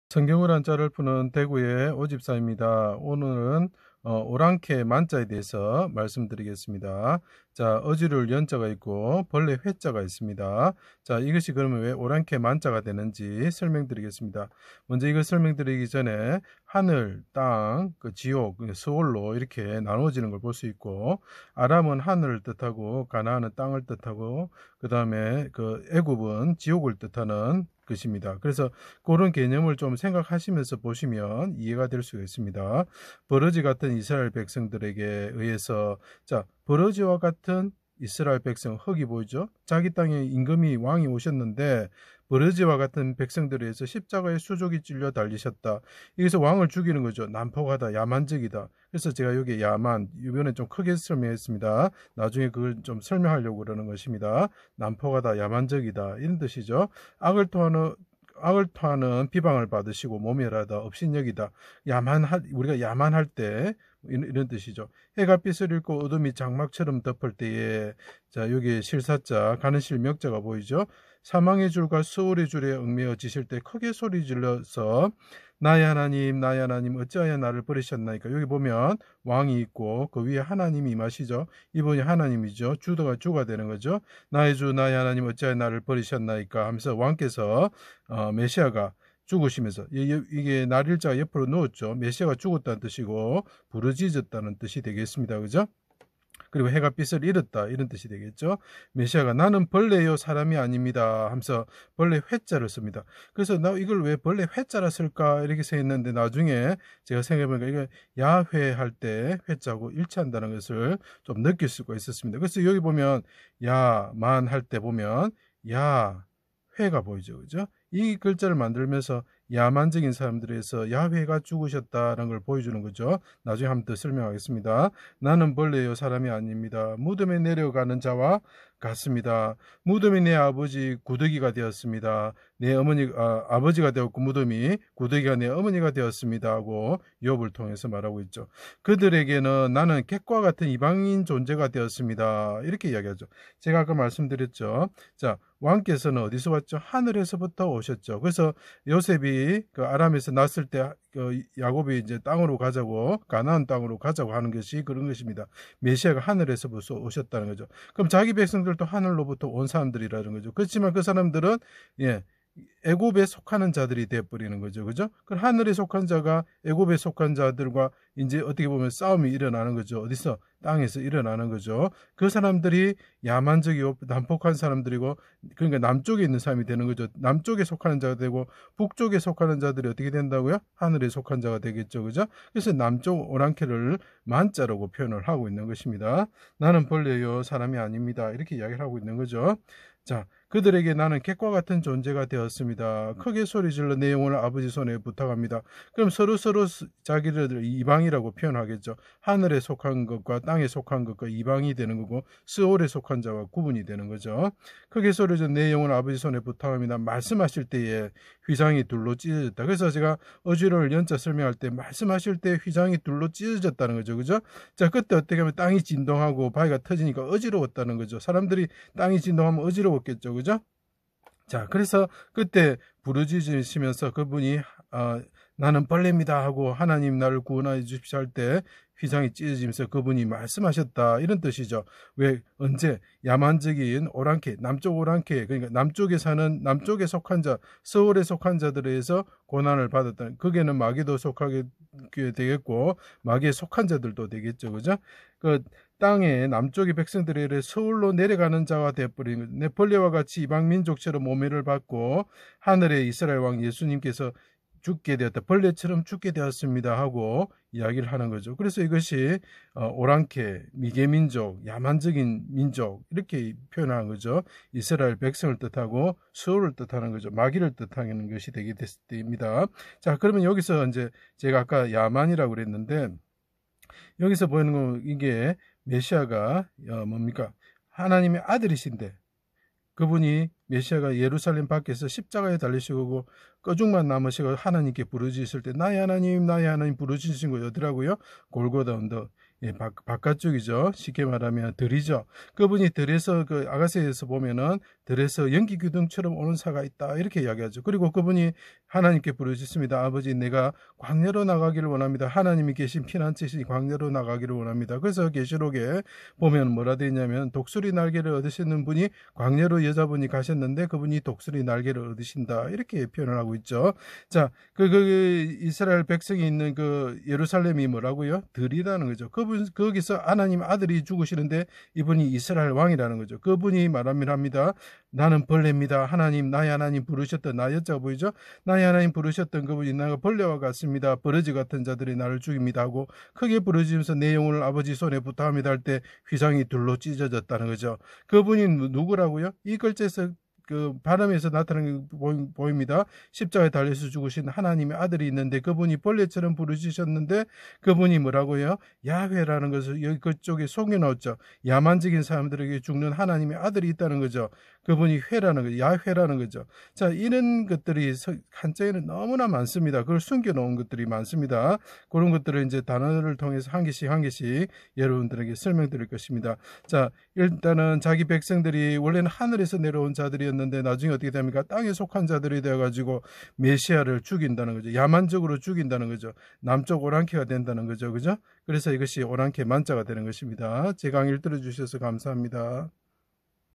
성경을 한자를 푸는 대구의 오집사입니다. 오늘은 오랑캐 만자에 대해서 말씀드리겠습니다. 자, 어지를 연자가 있고 벌레 회자가 있습니다. 자, 이것이 그러면 왜 오랑캐 만자가 되는지 설명드리겠습니다. 먼저 이걸 설명드리기 전에 하늘, 땅, 지옥, 스올로 이렇게 나눠지는 걸 볼 수 있고, 아람은 하늘을 뜻하고 가나안은 땅을 뜻하고, 그 다음에 애굽은 지옥을 뜻하는 것입니다. 그래서 그런 개념을 좀 생각하시면서 보시면 이해가 될 수가 있습니다. 버러지 같은 이스라엘 백성들에게 의해서, 자, 버러지와 같은 이스라엘 백성, 흙이 보이죠? 자기 땅에 임금이 왕이 오셨는데 버러지와 같은 백성들에 의해서 십자가에 수족이 찔려 달리셨다. 여기서 왕을 죽이는 거죠. 난폭하다, 야만적이다. 그래서 제가 여기 야만, 이번에 좀 크게 설명했습니다. 나중에 그걸 좀 설명하려고 그러는 것입니다. 난폭하다, 야만적이다, 이런 뜻이죠. 악을 토하는 비방을 받으시고 모멸하다, 업신여기다, 우리가 야만할 때 이런 뜻이죠. 해가 빛을 잃고 어둠이 장막처럼 덮을 때에, 자, 여기 실사자 가는 실명자가 보이죠. 사망의 줄과 수월의 줄에 얽매여 지실 때 크게 소리 질러서 나의 하나님, 나의 하나님, 어찌하여 나를 버리셨나이까. 여기 보면 왕이 있고 그 위에 하나님이 임하시죠. 이분이 하나님이죠. 주가 되는 거죠. 나의 주, 나의 하나님, 어찌하여 나를 버리셨나이까 하면서 왕께서 메시아가 죽으시면서, 이게 날일자가 옆으로 누웠죠. 메시아가 죽었다는 뜻이고 부르짖었다는 뜻이 되겠습니다. 그죠? 그리고 해가 빛을 잃었다, 이런 뜻이 되겠죠. 메시아가 나는 벌레요 사람이 아닙니다 하면서 벌레 회자를 씁니다. 그래서 나 이걸 왜 벌레 회자라 쓸까 이렇게 생각했는데, 나중에 제가 생각해보니까 이게 야회 할 때 회자고 일치한다는 것을 좀 느낄 수가 있었습니다. 그래서 여기 보면 야만 할 때 보면 야 회가 보이죠. 그죠? 이 글자를 만들면서 야만적인 사람들에서 야훼가 죽으셨다는 걸 보여주는 거죠. 나중에 한번 더 설명하겠습니다. 나는 벌레요 사람이 아닙니다. 무덤에 내려가는 자와 같습니다. 무덤이 내 아버지 구더기가 되었습니다. 내 아버지가 되었고 무덤이 구더기가 내 어머니가 되었습니다 하고 욥을 통해서 말하고 있죠. 그들에게는 나는 객과 같은 이방인 존재가 되었습니다, 이렇게 이야기하죠. 제가 아까 말씀드렸죠. 자, 왕께서는 어디서 왔죠? 하늘에서부터 오셨죠. 그래서 요셉이 아람에서 났을 때 야곱이 이제 땅으로 가자고, 가나안 땅으로 가자고 하는 것이 그런 것입니다. 메시아가 하늘에서부터 오셨다는 거죠. 그럼 자기 백성들도 하늘로부터 온 사람들이라는 거죠. 그렇지만 그 사람들은 애굽에 속하는 자들이 되어버리는 거죠. 그죠? 그럼 하늘에 속한 자가 애굽에 속한 자들과 이제 어떻게 보면 싸움이 일어나는 거죠. 어디서? 땅에서 일어나는 거죠. 그 사람들이 야만적이고 난폭한 사람들이고, 그러니까 남쪽에 있는 사람이 되는 거죠. 남쪽에 속하는 자가 되고 북쪽에 속하는 자들이 어떻게 된다고요? 하늘에 속한 자가 되겠죠. 그죠? 그래서 남쪽 오랑캐를 만자라고 표현을 하고 있는 것입니다. 나는 벌레요 사람이 아닙니다, 이렇게 이야기를 하고 있는 거죠. 자, 그들에게 나는 객과 같은 존재가 되었습니다. 크게 소리 질러 내 영혼을 아버지 손에 부탁합니다. 그럼 서로 자기를 이방이라고 표현하겠죠. 하늘에 속한 것과 땅에 속한 것과 이방이 되는 거고, 스올에 속한 자와 구분이 되는 거죠. 크게 소리 질러 내 영혼을 아버지 손에 부탁합니다. 말씀하실 때에 휘장이 둘로 찢어졌다. 그래서 제가 어지러울 연자 설명할 때 말씀하실 때 휘장이 둘로 찢어졌다는 거죠. 그죠? 자, 그때 어떻게 하면 땅이 진동하고 바위가 터지니까 어지러웠다는 거죠. 사람들이 땅이 진동하면 어지러웠겠죠. 그죠? 자, 그래서 그때 부르짖으시면서 그분이 나는 벌레입니다 하고 하나님 나를 구원하여 주십시오 할 때 휘장이 찢어지면서 그분이 말씀하셨다, 이런 뜻이죠. 왜? 언제? 야만적인 오랑캐, 남쪽 오랑캐, 그러니까 남쪽에 속한 자, 서울에 속한 자들에 의해서 고난을 받았다. 거기에는 마귀도 속하게 되겠고 마귀에 속한 자들도 되겠죠. 그죠? 땅에 남쪽의 백성들이 서울로 내려가는 자가 되어버린 내 벌레와 같이 이방 민족처럼 모멸을 받고 하늘의 이스라엘 왕 예수님께서 죽게 되었다, 벌레처럼 죽게 되었습니다 하고 이야기를 하는 거죠. 그래서 이것이 오랑캐, 미개민족, 야만적인 민족, 이렇게 표현하는 거죠. 이스라엘 백성을 뜻하고 서울을 뜻하는 거죠. 마귀를 뜻하는 것이 되게 됩니다. 자, 그러면 여기서 이제 제가 아까 야만이라고 그랬는데, 여기서 보이는 거, 이게 메시아가 뭡니까? 하나님의 아들이신데, 그분이 메시아가 예루살렘 밖에서 십자가에 달리시고 꺼죽만 남으시고 하나님께 부르짖을 때 나의 하나님, 나의 하나님 부르짖으신 거였더라고요. 골고다 언덕. 예, 바깥쪽이죠. 쉽게 말하면 들이죠. 그분이 들에서 그 아가서에서 보면은 들에서 연기 기둥처럼 오는 사가 있다 이렇게 이야기하죠. 그리고 그분이 하나님께 부르짖습니다. 아버지, 내가 광야로 나가기를 원합니다. 하나님이 계신 피난처신 광야로 나가기를 원합니다. 그래서 계시록에 보면 뭐라 되어 있냐면 독수리 날개를 얻으시는 분이 광야로 여자분이 가셨는데 그분이 독수리 날개를 얻으신다 이렇게 표현을 하고 있죠. 자, 그 이스라엘 백성이 있는 그 예루살렘이 뭐라고요? 들이라는 거죠. 거기서 하나님 아들이 죽으시는데 이분이 이스라엘 왕이라는 거죠. 그분이 말합니다. 나는 벌레입니다. 하나님, 나의 하나님 부르셨던, 나 여자가 보이죠? 나의 하나님 부르셨던 그분이 나가 벌레와 같습니다. 버러지 같은 자들이 나를 죽입니다 하고 크게 부르짖으면서 내 영혼을 아버지 손에 부탁합니다 할 때 휘장이 둘로 찢어졌다는 거죠. 그분이 누구라고요? 이 글자에서 그 발음에서 나타나는 게 보입니다. 십자가에 달려서 죽으신 하나님의 아들이 있는데 그분이 벌레처럼 부르짖으셨는데 그분이 뭐라고요? 야훼라는 것을 여기 그쪽에 속여넣었죠. 야만적인 사람들에게 죽는 하나님의 아들이 있다는 거죠. 그분이 회라는 거죠. 야훼라는 거죠. 자, 이런 것들이 한자에는 너무나 많습니다. 그걸 숨겨놓은 것들이 많습니다. 그런 것들을 이제 단어를 통해서 한 개씩 여러분들에게 설명드릴 것입니다. 자, 일단은 자기 백성들이 원래는 하늘에서 내려온 자들이었는데 나중에 어떻게 됩니까? 땅에 속한 자들이 되어가지고 메시아를 죽인다는 거죠. 야만적으로 죽인다는 거죠. 남쪽 오랑캐가 된다는 거죠. 그죠? 그래서 이것이 오랑캐 만자가 되는 것입니다. 제 강의를 들어주셔서 감사합니다.